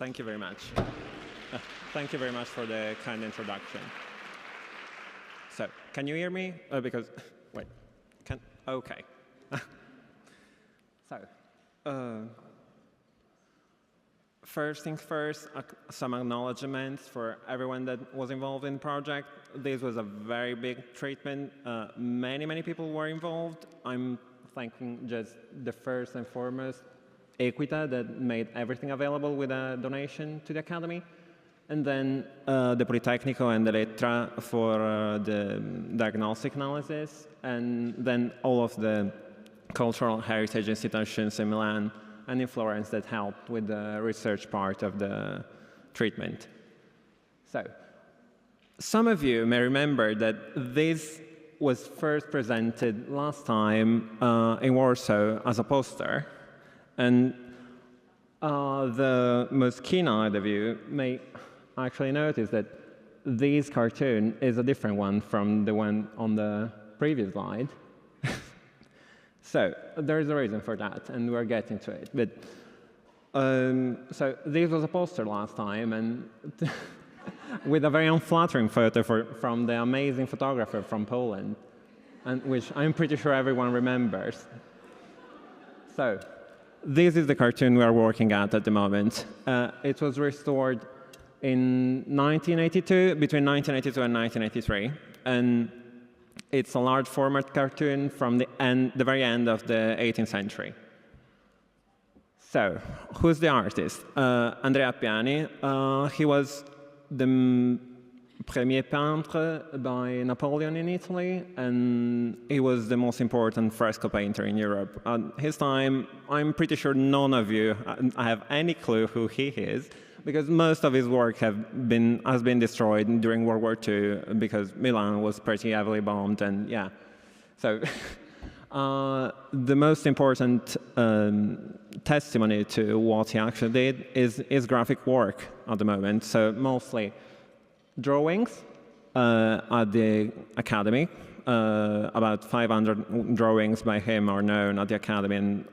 Thank you very much. Thank you very much for the kind introduction. So, can you hear me? Wait, okay. So, first things first, some acknowledgements for everyone that was involved in the project. This was a very big treatment. Many people were involved. I'm thanking just the first and foremost Equita that made everything available with a donation to the Academy. And then the Politecnico and the Lettra for the diagnostic analysis. And then all of the cultural heritage institutions in Milan and in Florence that helped with the research part of the treatment. So, some of you may remember that this was first presented last time in Warsaw as a poster. And the most keen-eyed of you may actually notice that this cartoon is a different one from the one on the previous slide. So there's a reason for that, and we're getting to it. But so this was a poster last time, and with a very unflattering photo from the amazing photographer from Poland, and which I'm pretty sure everyone remembers. So this is the cartoon we are working at the moment. It was restored in 1982, between 1982 and 1983, and it's a large format cartoon from the very end of the 18th century. So, who's the artist? Andrea Appiani. He was the premier peintre by Napoleon in Italy, and he was the most important fresco painter in Europe. At his time, I'm pretty sure none of you have any clue who he is, because most of his work has been destroyed during World War II because Milan was pretty heavily bombed, and yeah. So the most important testimony to what he actually did is his graphic work at the moment. So mostly drawings at the Academy. About 500 drawings by him are known at the Academy, and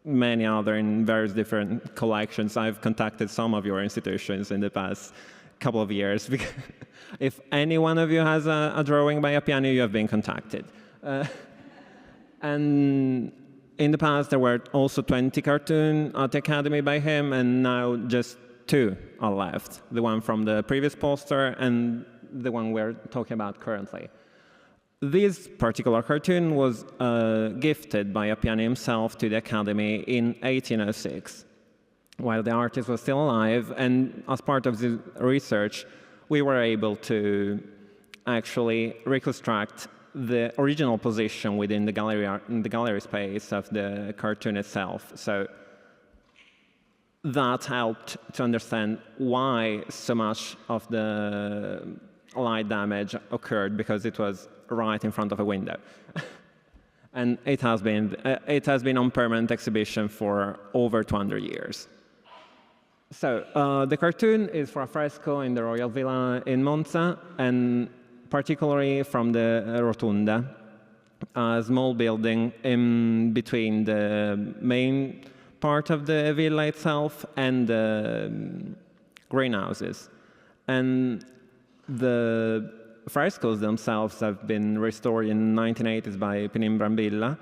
many other in various different collections. I've contacted some of your institutions in the past couple of years. If any one of you has a drawing by Appiani, you have been contacted. And in the past, there were also 20 cartoons at the Academy by him, and now just 2 are left. The one from the previous poster and the one we're talking about currently. This particular cartoon was gifted by Appiani himself to the Academy in 1806, while the artist was still alive, and as part of the research, we were able to actually reconstruct the original position within the gallery space of the cartoon itself. So that helped to understand why so much of the light damage occurred, because it was right in front of a window. And it has been on permanent exhibition for over 200 years. So the cartoon is for a fresco in the Royal Villa in Monza, and particularly from the Rotunda, a small building in between the main part of the villa itself and the greenhouses. And the frescoes themselves have been restored in the 1980s by Pinin Brambilla,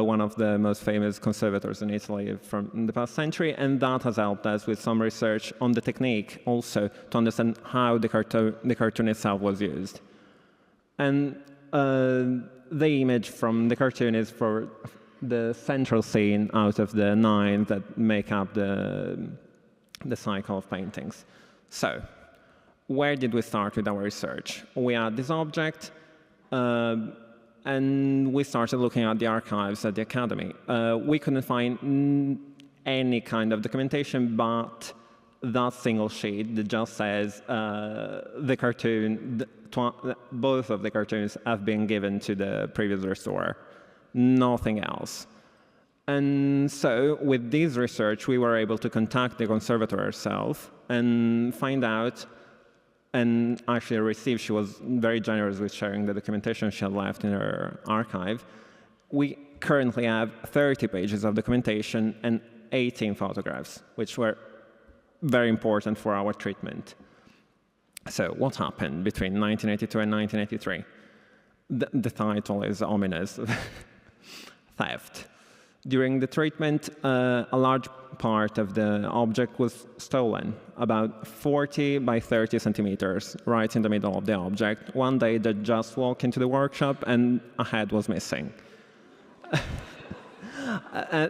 one of the most famous conservators in Italy from the past century, and that has helped us with some research on the technique also to understand how the cartoon itself was used. And the image from the cartoon is for the central scene out of the 9 that make up the cycle of paintings. So, where did we start with our research? We had this object, and we started looking at the archives at the Academy. We couldn't find any kind of documentation, but that single sheet that just says the cartoon, both of the cartoons have been given to the previous restorer, nothing else. And so with this research, we were able to contact the conservator herself and find out, and actually receive, she was very generous with sharing the documentation she had left in her archive. We currently have 30 pages of documentation and 18 photographs, which were very important for our treatment. So what happened between 1982 and 1983? The title is ominous, theft. During the treatment, a large part of the object was stolen, about 40 by 30 centimeters, right in the middle of the object. One day they just walked into the workshop and a head was missing.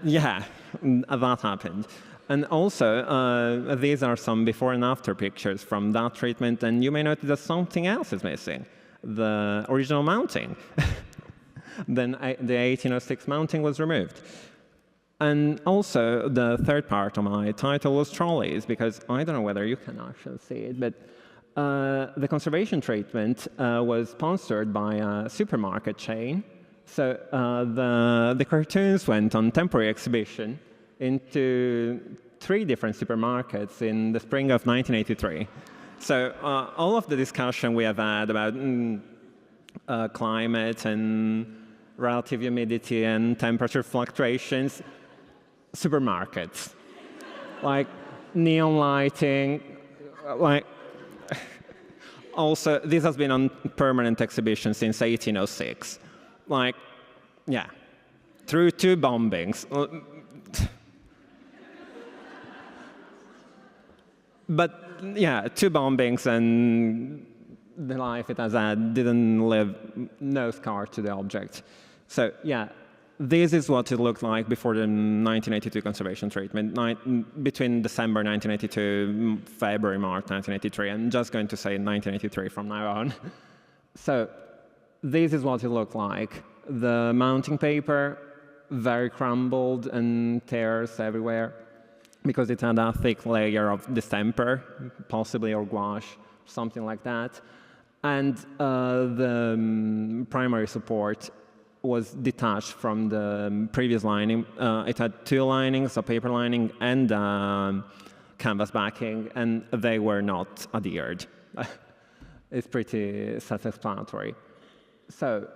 Yeah, that happened. And also, these are some before and after pictures from that treatment, and you may notice that something else is missing, the original mounting. Then the 1806 mounting was removed. And also, the third part of my title was trolleys, because I don't know whether you can actually see it, but the conservation treatment was sponsored by a supermarket chain. So the cartoons went on temporary exhibition into 3 different supermarkets in the spring of 1983. So all of the discussion we have had about climate and relative humidity and temperature fluctuations, supermarkets, like neon lighting, like also this has been on permanent exhibition since 1806. Like, yeah, through 2 bombings. But yeah, 2 bombings and the life it has had didn't leave no scar to the object. So yeah, this is what it looked like before the 1982 conservation treatment, between December 1982, February, March 1983. I'm just going to say 1983 from now on. So this is what it looked like. The mounting paper, very crumbled and tears everywhere, because it had a thick layer of distemper, possibly or gouache, something like that. And the primary support was detached from the previous lining. It had 2 linings, a paper lining and canvas backing, and they were not adhered. It's pretty self-explanatory. So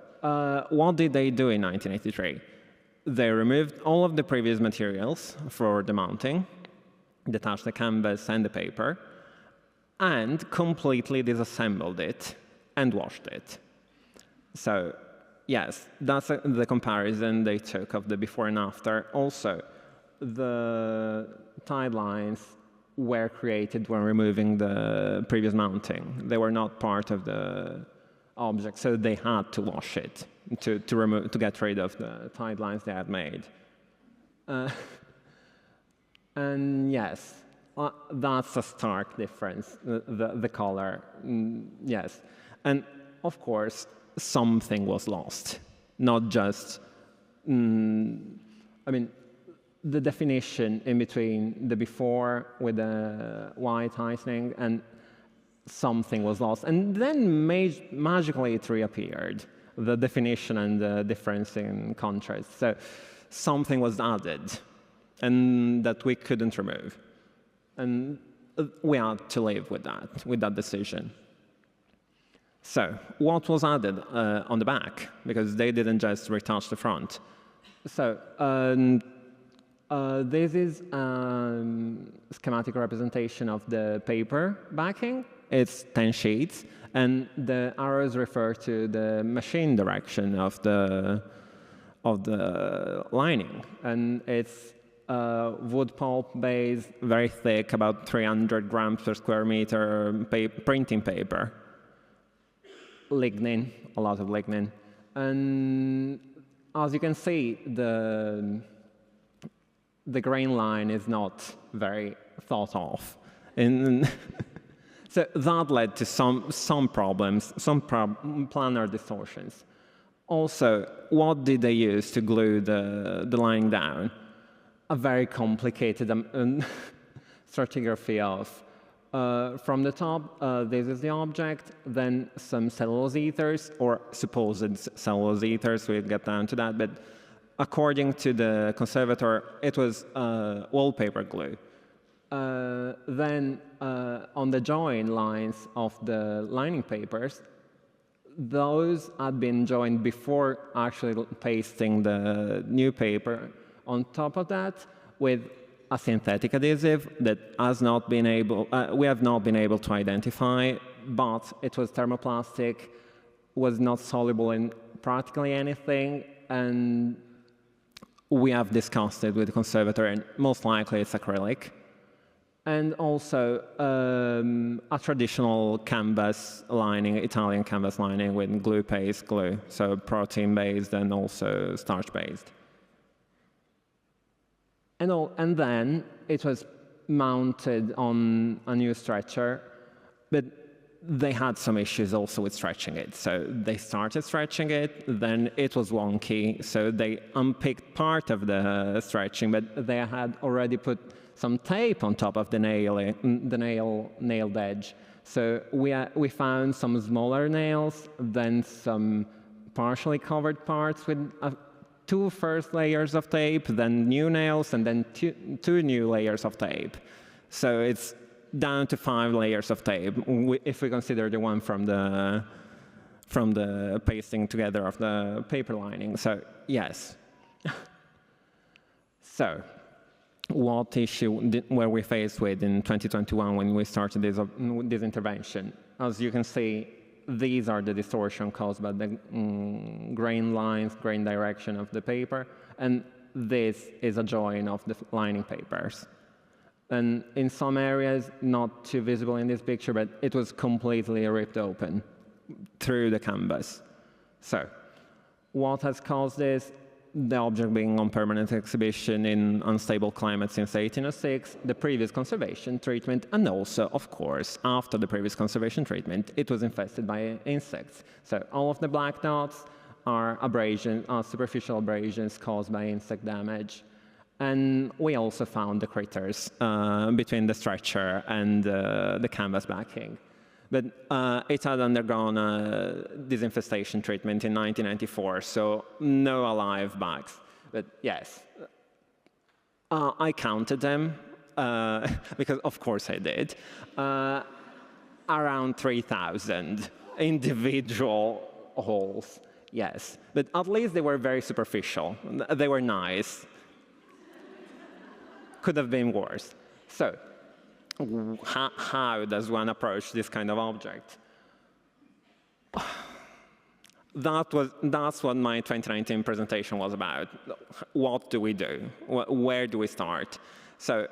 what did they do in 1983? They removed all of the previous materials for the mounting, detached the canvas and the paper, and completely disassembled it and washed it. So yes, that's the comparison they took of the before and after. Also, the tide lines were created when removing the previous mounting. They were not part of the object, so they had to wash it to get rid of the tide lines they had made. And yes, that's a stark difference, the color, yes. And of course, something was lost, not just, I mean, the definition in between the before with the white heightening and something was lost. And then magically it reappeared, the definition and the difference in contrast. So something was added and that we couldn't remove. And we had to live with that decision. So what was added on the back? Because they didn't just retouch the front. So this is a schematic representation of the paper backing. It's 10 sheets, and the arrows refer to the machine direction of the lining. And it's wood pulp base, very thick, about 300 grams per square meter printing paper. Lignin, a lot of lignin. And as you can see, the grain line is not very thought of. And so that led to some problems, some planar distortions. Also, what did they use to glue the lining down? A very complicated stratigraphy of from the top, this is the object, then some cellulose ethers, or supposed cellulose ethers, we'll get down to that, but according to the conservator, it was wallpaper glue. Then on the join lines of the lining papers, those had been joined before actually pasting the new paper on top of that with a synthetic adhesive that has not been able, we have not been able to identify, but it was thermoplastic, was not soluble in practically anything, and we have discussed it with the conservator, and most likely it's acrylic. And also a traditional canvas lining, Italian canvas lining with glue paste glue, so protein-based and also starch-based. And then it was mounted on a new stretcher, but they had some issues also with stretching it. So they started stretching it, then it was wonky, so they unpicked part of the stretching, but they had already put some tape on top of the nailed edge. So we found some smaller nails, then some partially covered parts with two first layers of tape, then new nails, and then two new layers of tape. So it's down to 5 layers of tape, if we consider the one from the pasting together of the paper lining. So yes. So what issue were we faced with in 2021 when we started this intervention? As you can see, these are the distortion caused by the grain lines, grain direction of the paper, and this is a join of the lining papers. And in some areas, not too visible in this picture, but it was completely ripped open through the canvas. So what has caused this? The object being on permanent exhibition in unstable climate since 1806, the previous conservation treatment, and also, of course, after the previous conservation treatment, it was infested by insects. So all of the black dots are abrasions, superficial abrasions caused by insect damage. And we also found the critters between the stretcher and the canvas backing. But it had undergone a disinfestation treatment in 1994, so no alive bugs. But yes, I counted them, because of course I did, around 3,000 individual holes, yes. But at least they were very superficial. They were nice. Could have been worse. So, how does one approach this kind of object? That's what my 2019 presentation was about. What do we do? Where do we start? So,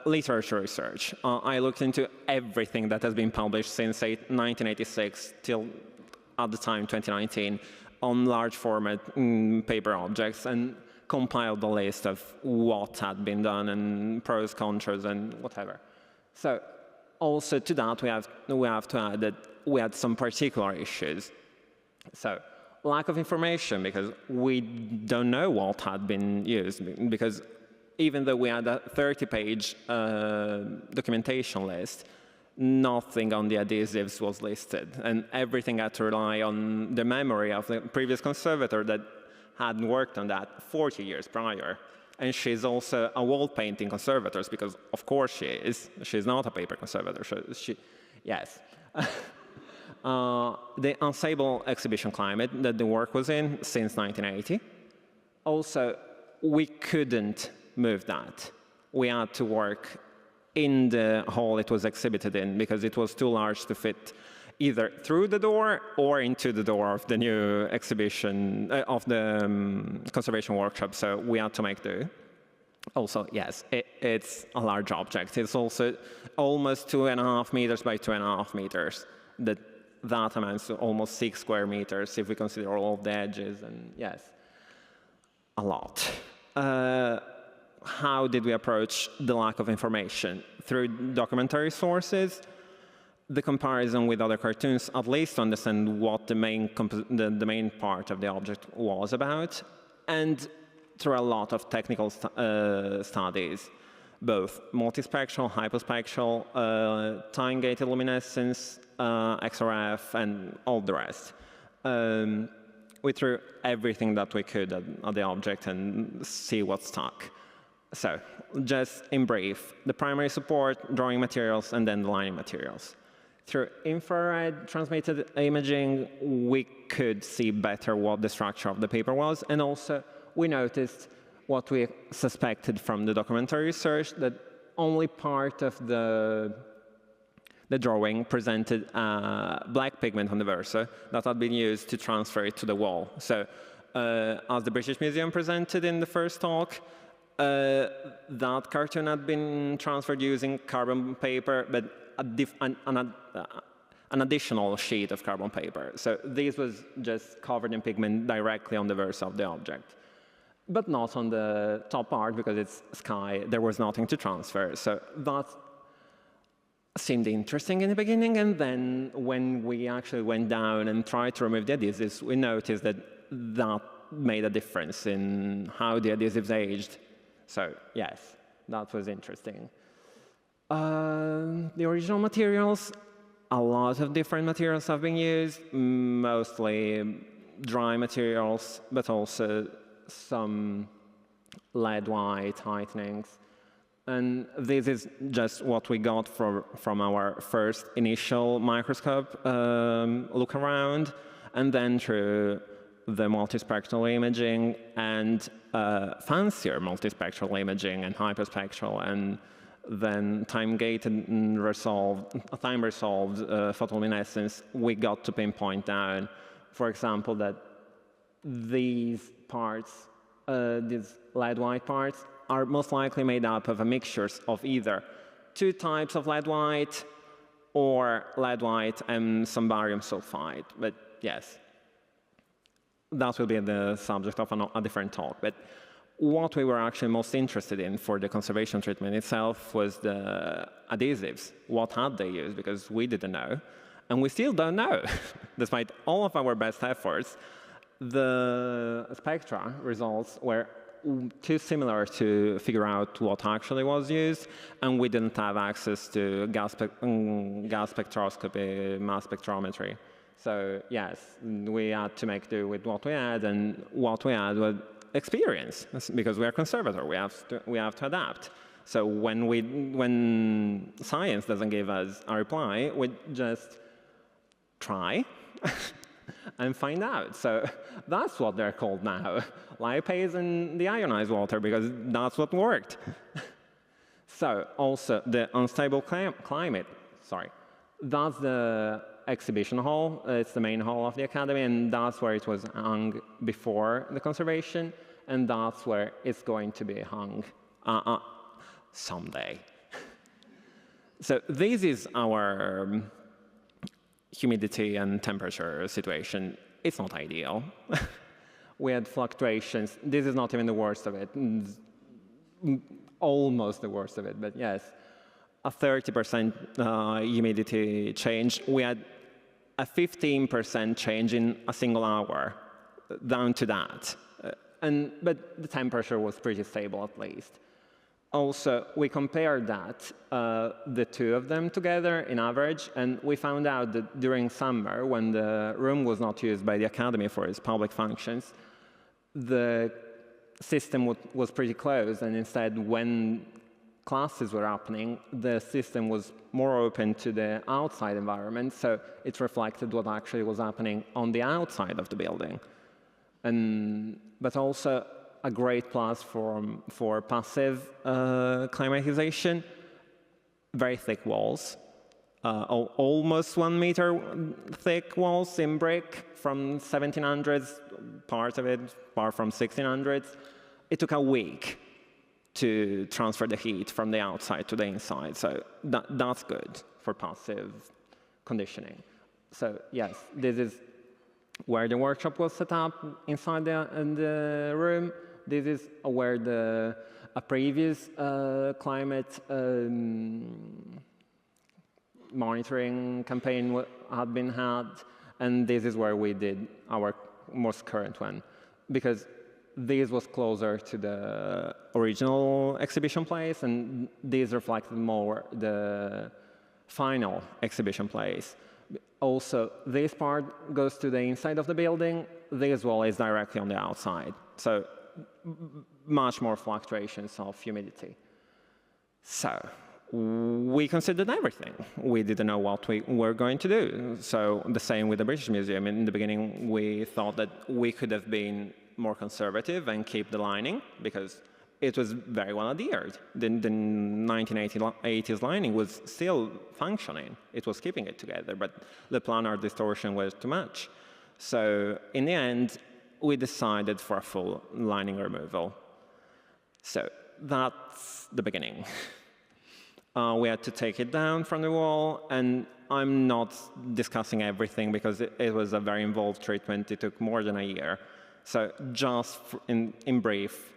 literature research. I looked into everything that has been published since 1986 till at the time 2019 on large format paper objects, and compiled the list of what had been done and pros, contras, and whatever. So also to that, we have to add that we had some particular issues. So lack of information, because we don't know what had been used, because even though we had a 30-page documentation list, nothing on the adhesives was listed, and everything had to rely on the memory of the previous conservator that had worked on that 40 years prior. And she's also a wall painting conservator, because of course she is. She's not a paper conservator. Yes. The unstable exhibition climate that the work was in since 1980. Also, we couldn't move that. We had to work in the hall it was exhibited in, because it was too large to fit either through the door or into the door of the new exhibition, of the conservation workshop, so we had to make do. Also, yes, it's a large object. It's also almost 2.5 meters by 2.5 meters. That amounts to almost 6 square meters if we consider all of the edges, and yes, a lot. How did we approach the lack of information? Through documentary sources, the comparison with other cartoons, at least to understand what the main part of the object was about, and through a lot of technical studies, both multispectral, hyperspectral, time-gated luminescence, XRF, and all the rest. We threw everything that we could at the object and see what stuck. So, just in brief, the primary support, drawing materials, and then the lining materials. Through infrared transmitted imaging, we could see better what the structure of the paper was, and also we noticed what we suspected from the documentary research, that only part of the drawing presented black pigment on the verso that had been used to transfer it to the wall. So as the British Museum presented in the first talk, that cartoon had been transferred using carbon paper, but an additional sheet of carbon paper. So this was just covered in pigment directly on the verso of the object, but not on the top part because it's sky. There was nothing to transfer. So that seemed interesting in the beginning, and then when we actually went down and tried to remove the adhesives, we noticed that that made a difference in how the adhesives aged. So yes, that was interesting. The original materials, a lot of different materials have been used, mostly dry materials, but also some lead white tightenings. And this is just what we got from our first initial microscope look around, and then through the multispectral imaging and fancier multispectral imaging and hyperspectral, and then time-gated and time-resolved photoluminescence, we got to pinpoint down, for example, that these parts, these lead white parts, are most likely made up of a mixture of either two types of lead white or lead white and some barium sulfide. But yes, that will be the subject of a different talk. But what we were actually most interested in for the conservation treatment itself was the adhesives. What had they used? Because we didn't know, and we still don't know. Despite all of our best efforts, the spectra results were too similar to figure out what actually was used, and we didn't have access to gas spectroscopy, mass spectrometry. So yes, we had to make do with what we had, and what we had was experience, because we are conservator. We have to adapt. So when science doesn't give us a reply, we just try and find out. So that's what they're called now, lipase and the ionized water, because that's what worked. So also the unstable climate, that's the exhibition hall. It's the main hall of the Academy, and that's where it was hung before the conservation, and that's where it's going to be hung someday. So this is our humidity and temperature situation. It's not ideal. We had fluctuations. This is not even the worst of it. Almost the worst of it, but yes. A 30% humidity change. We had a 15% change in a single hour, down to that. But the temperature was pretty stable at least. Also, we compared that, the two of them together in average, and we found out that during summer, when the room was not used by the Academy for its public functions, the system was pretty closed, and instead, when classes were happening, the system was more open to the outside environment, so it reflected what actually was happening on the outside of the building. But also, a great plus for passive climatization, very thick walls, almost 1 meter thick walls in brick from 1700s, part of it, part from 1600s. It took a week to transfer the heat from the outside to the inside, so that's good for passive conditioning. So yes, this is where the workshop was set up inside the room. This is where a previous climate monitoring campaign had been had, and this is where we did our most current one, because this was closer to the original exhibition place, and this reflected more the final exhibition place. Also, this part goes to the inside of the building. This wall is directly on the outside, so much more fluctuations of humidity. So we considered everything. We didn't know what we were going to do. So the same with the British Museum. In the beginning, we thought that we could have been more conservative and keep the lining, because it was very well adhered. The 1980s lining was still functioning. It was keeping it together, but the planar distortion was too much. So in the end, we decided for a full lining removal. So that's the beginning. We had to take it down from the wall, and I'm not discussing everything because it was a very involved treatment. It took more than a year. So just in brief,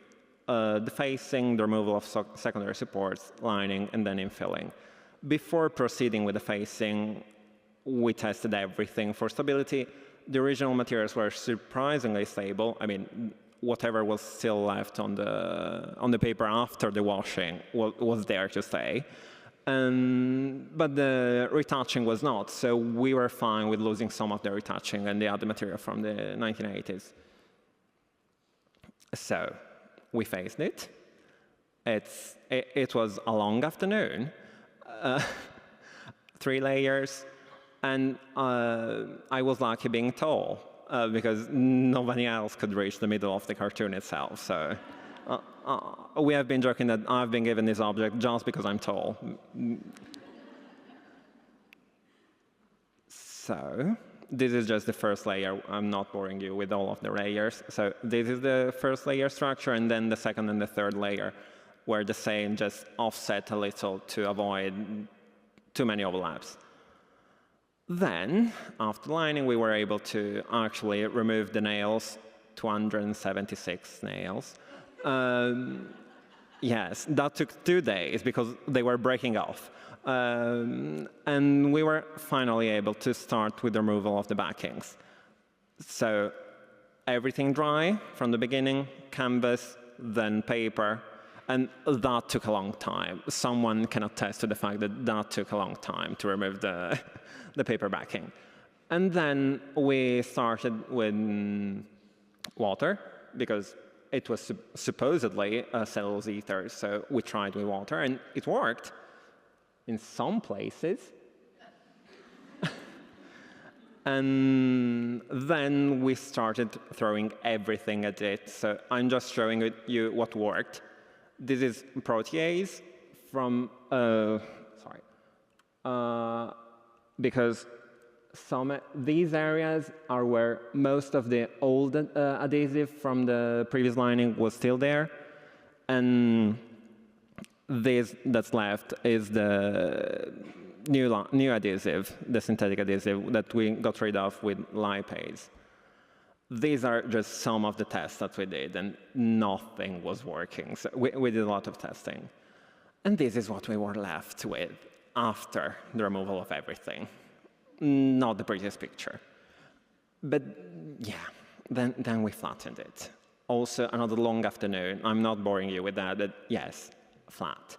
the facing, the removal of secondary supports, lining, and then infilling. Before proceeding with the facing, we tested everything for stability. The original materials were surprisingly stable. I mean, whatever was still left on the paper after the washing was there to stay. But the retouching was not, so we were fine with losing some of the retouching and the other material from the 1980s. So we faced it. It was a long afternoon, 3 layers, and I was lucky being tall because nobody else could reach the middle of the cartoon itself. So we have been joking that I've been given this object just because I'm tall. So this is just the first layer. I'm not boring you with all of the layers. So this is the first layer structure, and then the second and the third layer were the same, just offset a little to avoid too many overlaps. Then, after lining, we were able to actually remove the nails, 276 nails. Yes, that took 2 days because they were breaking off. And we were finally able to start with the removal of the backings. So everything dry from the beginning, canvas, then paper, and that took a long time. Someone can attest to the fact that that took a long time to remove the paper backing. And then we started with water, because it was supposedly a cellulose ether, so we tried with water, and it worked in some places. And then we started throwing everything at it. So I'm just showing you what worked. This is protease from, because these areas are where most of the old adhesive from the previous lining was still there, and this that's left is the new adhesive, the synthetic adhesive that we got rid of with lipase. These are just some of the tests that we did, and nothing was working. So we did a lot of testing. And this is what we were left with after the removal of everything. Not the prettiest picture. But yeah, then we flattened it. Also, another long afternoon. I'm not boring you with that, but yes, flat.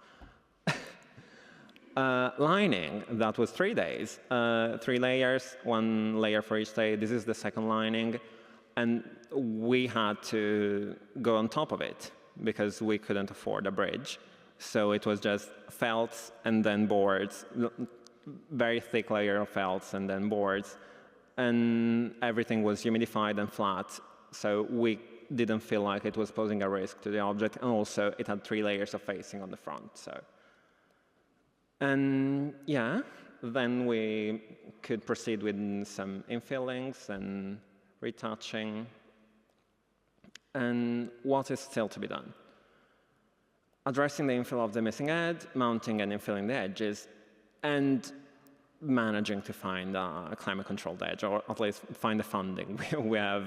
Lining, that was 3 days. 3 layers, 1 layer for each day. This is the second lining. And we had to go on top of it because we couldn't afford a bridge. So it was just felts and then boards, very thick layer of felts and then boards. And everything was humidified and flat. So we didn't feel like it was posing a risk to the object. And also it had 3 layers of facing on the front. And yeah, then we could proceed with some infillings and retouching. And what is still to be done? Addressing the infill of the missing head, mounting and infilling the edges, and managing to find a climate-controlled edge, or at least find the funding. We have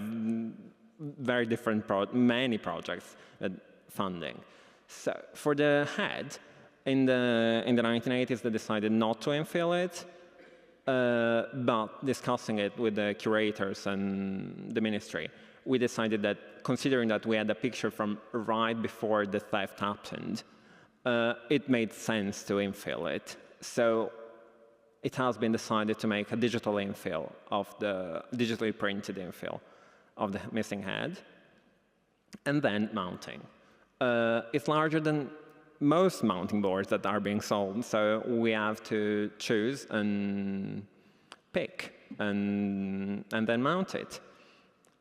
very different, many projects with funding. So for the head, in the 1980s, they decided not to infill it, but discussing it with the curators and the ministry, we decided that, considering that we had a picture from right before the theft happened, it made sense to infill it. So it has been decided to make a digital infill of the digitally printed infill of the missing head, and then mounting. It's larger than most mounting boards that are being sold, so we have to choose and pick and then mount it.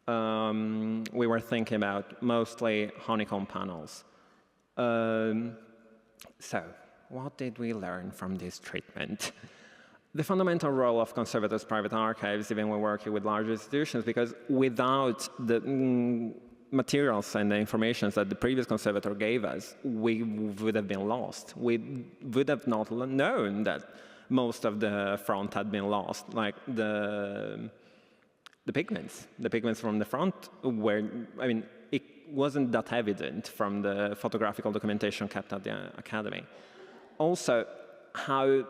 we were thinking about mostly honeycomb panels. So, what did we learn from this treatment? The fundamental role of conservators' private archives, even when working with large institutions, because without the materials and the information that the previous conservator gave us, we would have been lost. We would have not known that most of the front had been lost, like the pigments. The pigments from the front were, I mean, it wasn't that evident from the photographical documentation kept at the Academy. Also, how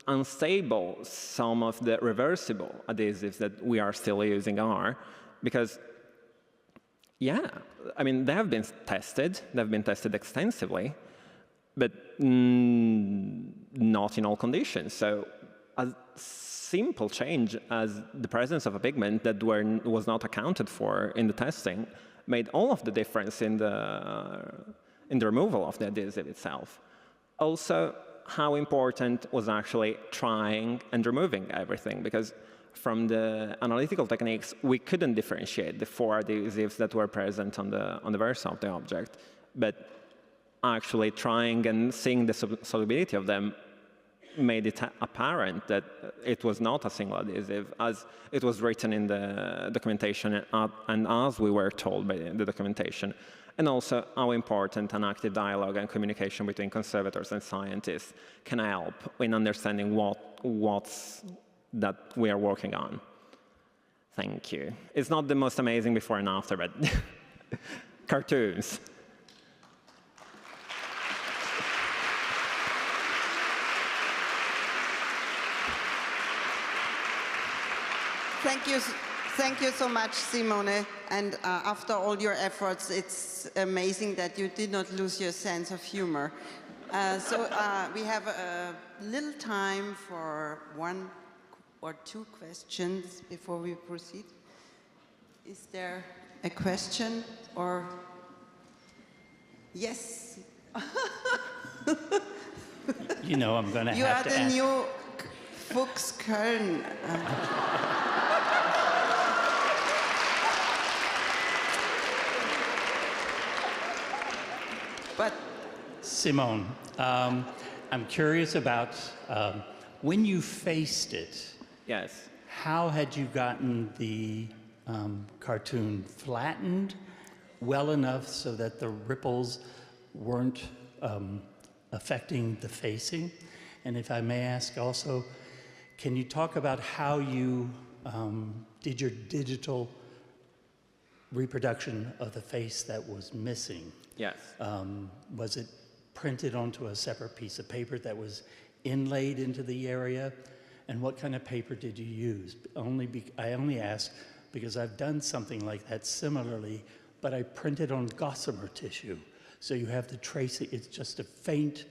unstable some of the reversible adhesives that we are still using are, because, yeah, I mean, they have been tested extensively, but not in all conditions. So a simple change as the presence of a pigment that was not accounted for in the testing made all of the difference in the removal of the adhesive itself. Also, how important was actually trying and removing everything, because from the analytical techniques, we couldn't differentiate the 4 adhesives that were present on the versa of the object, but actually trying and seeing the solubility of them made it apparent that it was not a single adhesive, as it was written in the documentation and as we were told by the documentation. And also how important an active dialogue and communication between conservators and scientists can help in understanding what's that we are working on. Thank you. It's not the most amazing before and after, but cartoons. Thank you so much, Simone. And after all your efforts, it's amazing that you did not lose your sense of humor. So we have a little time for 1 or 2 questions before we proceed. Is there a question or? Yes. You know, I'm going to have to ask. You are the new Fuchs Köln. But Simone, I'm curious about when you faced it. Yes. How had you gotten the cartoon flattened well enough so that the ripples weren't affecting the facing? And if I may ask also, can you talk about how you did your digital reproduction of the face that was missing? Yes. Was it printed onto a separate piece of paper that was inlaid into the area? And what kind of paper did you use? I only ask because I've done something like that similarly, but I printed on gossamer tissue. So you have the tracing, it's just a faint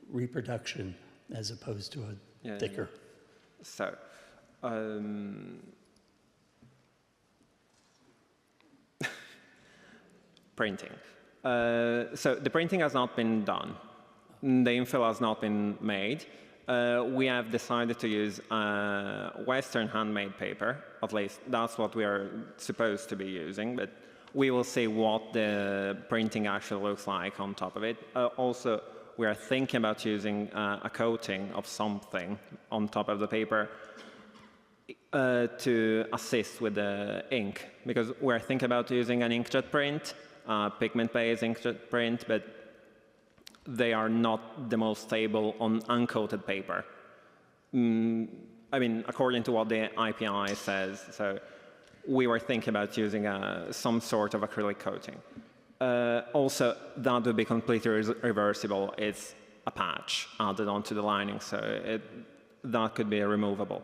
reproduction as opposed to a thicker. Yeah. So, printing. So the printing has not been done. The infill has not been made. We have decided to use Western handmade paper. At least that's what we are supposed to be using, but we will see what the printing actually looks like on top of it. Also, we are thinking about using a coating of something on top of the paper to assist with the ink, because we're thinking about using an inkjet print, pigment-based inkjet print, but they are not the most stable on uncoated paper. I mean, according to what the IPI says, so we were thinking about using some sort of acrylic coating. Also, that would be completely reversible. It's a patch added onto the lining, so that could be removable.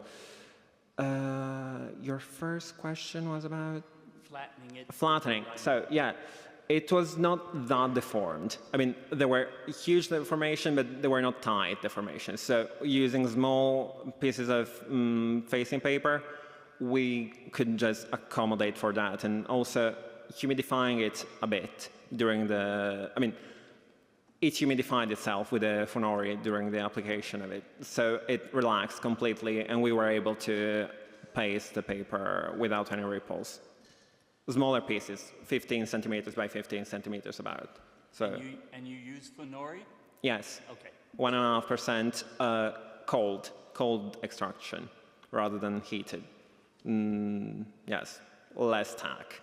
Your first question was about? Flattening it. Flattening. So, yeah. It was not that deformed. I mean, there were huge deformations, but they were not tight deformations. So using small pieces of facing paper, we could just accommodate for that. And also humidifying it a bit during the, I mean, it humidified itself with the Funori during the application of it. So it relaxed completely, and we were able to paste the paper without any ripples. Smaller pieces, 15 centimeters by 15 centimeters about. So And you use Funori? yes, Okay. 1.5% cold extraction rather than heated. Yes, less tack.